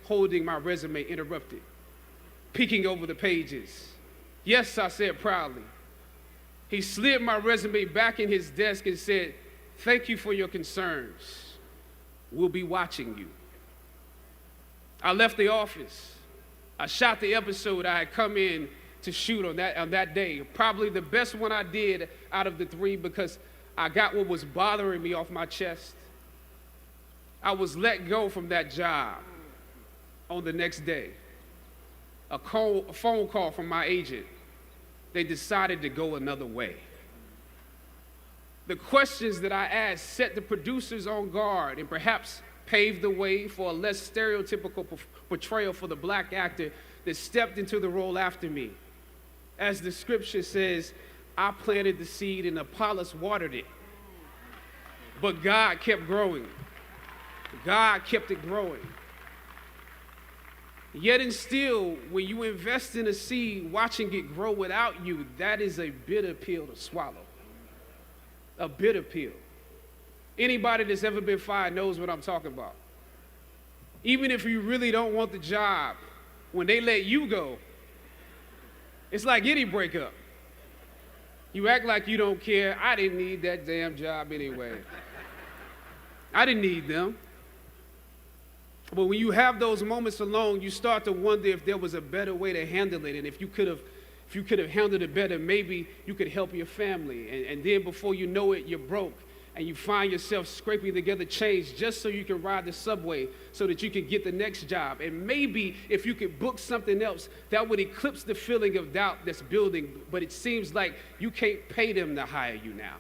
holding my resume interrupted, peeking over the pages. "Yes," I said proudly. He slid my resume back in his desk and said, "Thank you for your concerns. We'll be watching you." I left the office. I shot the episode I had come in to shoot on that day. Probably the best one I did out of the 3 because I got what was bothering me off my chest. I was let go from that job on the next day. A phone call from my agent. They decided to go another way. The questions that I asked set the producers on guard and perhaps paved the way for a less stereotypical portrayal for the black actor that stepped into the role after me. As the scripture says, I planted the seed and Apollos watered it. But God kept growing. God kept it growing. Yet and still, when you invest in a seed, watching it grow without you, that is a bitter pill to swallow. A bitter pill. Anybody that's ever been fired knows what I'm talking about. Even if you really don't want the job, when they let you go, it's like any breakup. You act like you don't care. I didn't need that damn job anyway. I didn't need them. But when you have those moments alone, you start to wonder if there was a better way to handle it. And if you could have handled it better, maybe you could help your family. And then before you know it, you're broke. And you find yourself scraping together change just so you can ride the subway so that you can get the next job. And maybe if you could book something else, that would eclipse the feeling of doubt that's building, but it seems like you can't pay them to hire you now.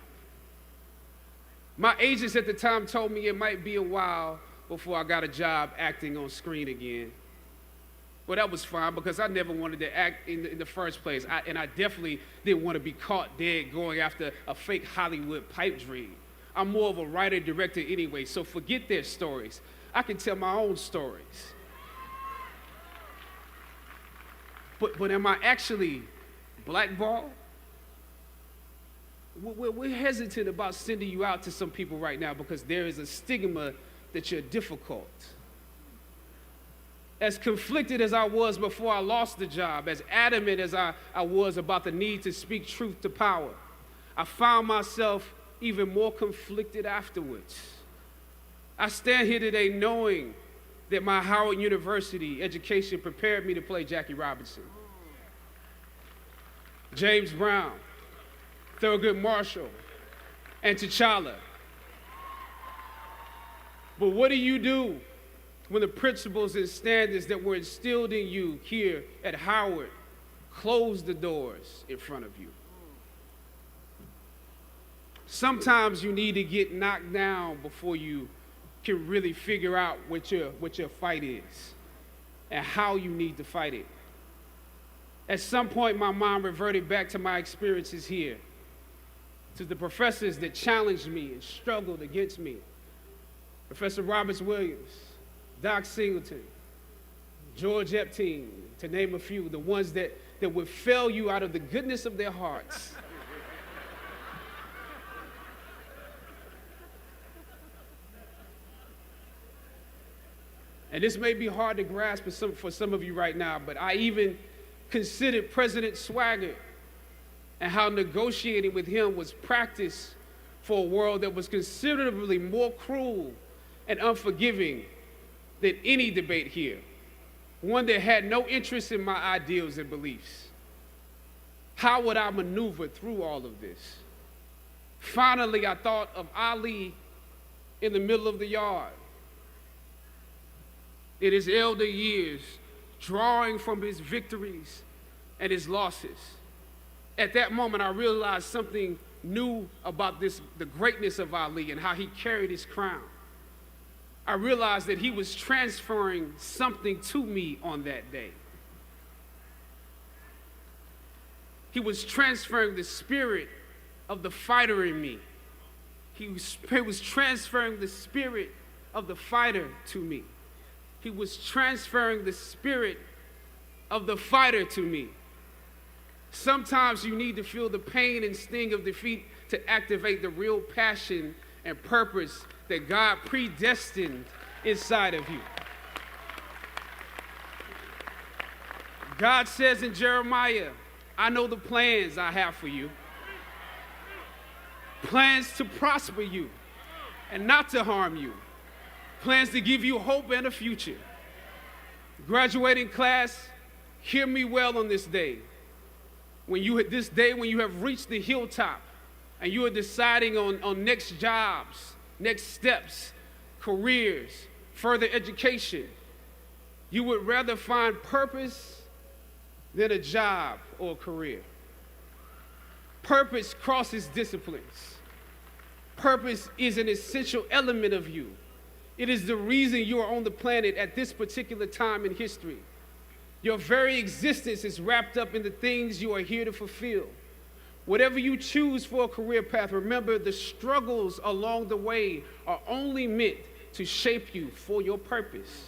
My agents at the time told me it might be a while before I got a job acting on screen again. Well, that was fine because I never wanted to act in the first place. And I definitely didn't want to be caught dead going after a fake Hollywood pipe dream. I'm more of a writer-director anyway, so forget their stories. I can tell my own stories. But am I actually blackballed? We're hesitant about sending you out to some people right now because there is a stigma that you're difficult. As conflicted as I was before I lost the job, as adamant as I was about the need to speak truth to power, I found myself even more conflicted afterwards. I stand here today knowing that my Howard University education prepared me to play Jackie Robinson, James Brown, Thurgood Marshall, and T'Challa. But what do you do when the principles and standards that were instilled in you here at Howard close the doors in front of you? Sometimes you need to get knocked down before you can really figure out what your fight is and how you need to fight it. At some point, my mind reverted back to my experiences here, to the professors that challenged me and struggled against me. Professor Roberts Williams, Doc Singleton, George Epstein, to name a few, the ones that would fail you out of the goodness of their hearts. And this may be hard to grasp for some of you right now, but I even considered President Swagger and how negotiating with him was practice for a world that was considerably more cruel and unforgiving than any debate here, one that had no interest in my ideals and beliefs. How would I maneuver through all of this? Finally, I thought of Ali in the middle of the yard, in his elder years, drawing from his victories and his losses. At that moment, I realized something new about the greatness of Ali and how he carried his crown. I realized that he was transferring something to me on that day. He was transferring the spirit of the fighter in me. He was transferring the spirit of the fighter to me. He was transferring the spirit of the fighter to me. Sometimes you need to feel the pain and sting of defeat to activate the real passion and purpose that God predestined inside of you. God says in Jeremiah, I know the plans I have for you. Plans to prosper you and not to harm you. Plans to give you hope and a future. Graduating class, hear me well on this day. When you have reached the hilltop and you are deciding on next jobs, next steps, careers, further education, you would rather find purpose than a job or a career. Purpose crosses disciplines. Purpose is an essential element of you. It is the reason you are on the planet at this particular time in history. Your very existence is wrapped up in the things you are here to fulfill. Whatever you choose for a career path, remember the struggles along the way are only meant to shape you for your purpose.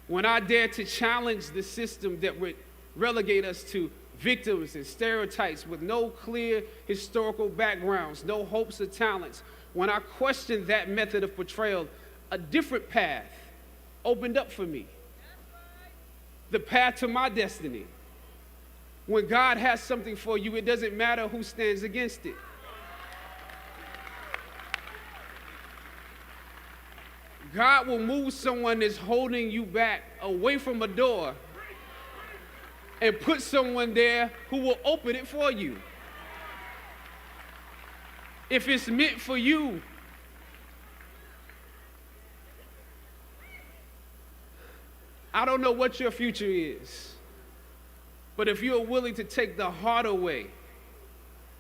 When I dare to challenge the system that would relegate us to victims and stereotypes with no clear historical backgrounds, no hopes or talents, when I questioned that method of portrayal, a different path opened up for me. The path to my destiny. When God has something for you, it doesn't matter who stands against it. God will move someone that's holding you back away from a door and put someone there who will open it for you. If it's meant for you, I don't know what your future is, but if you're willing to take the harder way,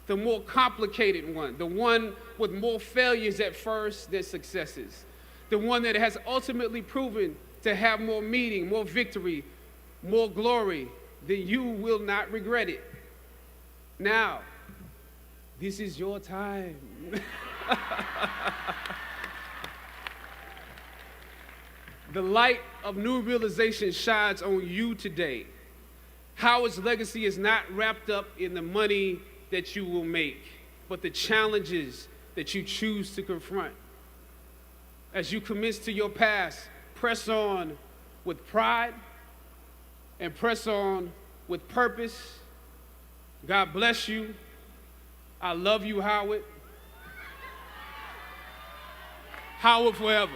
the more complicated one, the one with more failures at first than successes, the one that has ultimately proven to have more meaning, more victory, more glory, then you will not regret it. Now, this is your time. The light of new realization shines on you today. Howard's legacy is not wrapped up in the money that you will make, but the challenges that you choose to confront. As you commence to your past, press on with pride and press on with purpose. God bless you. I love you, Howard. Howard forever.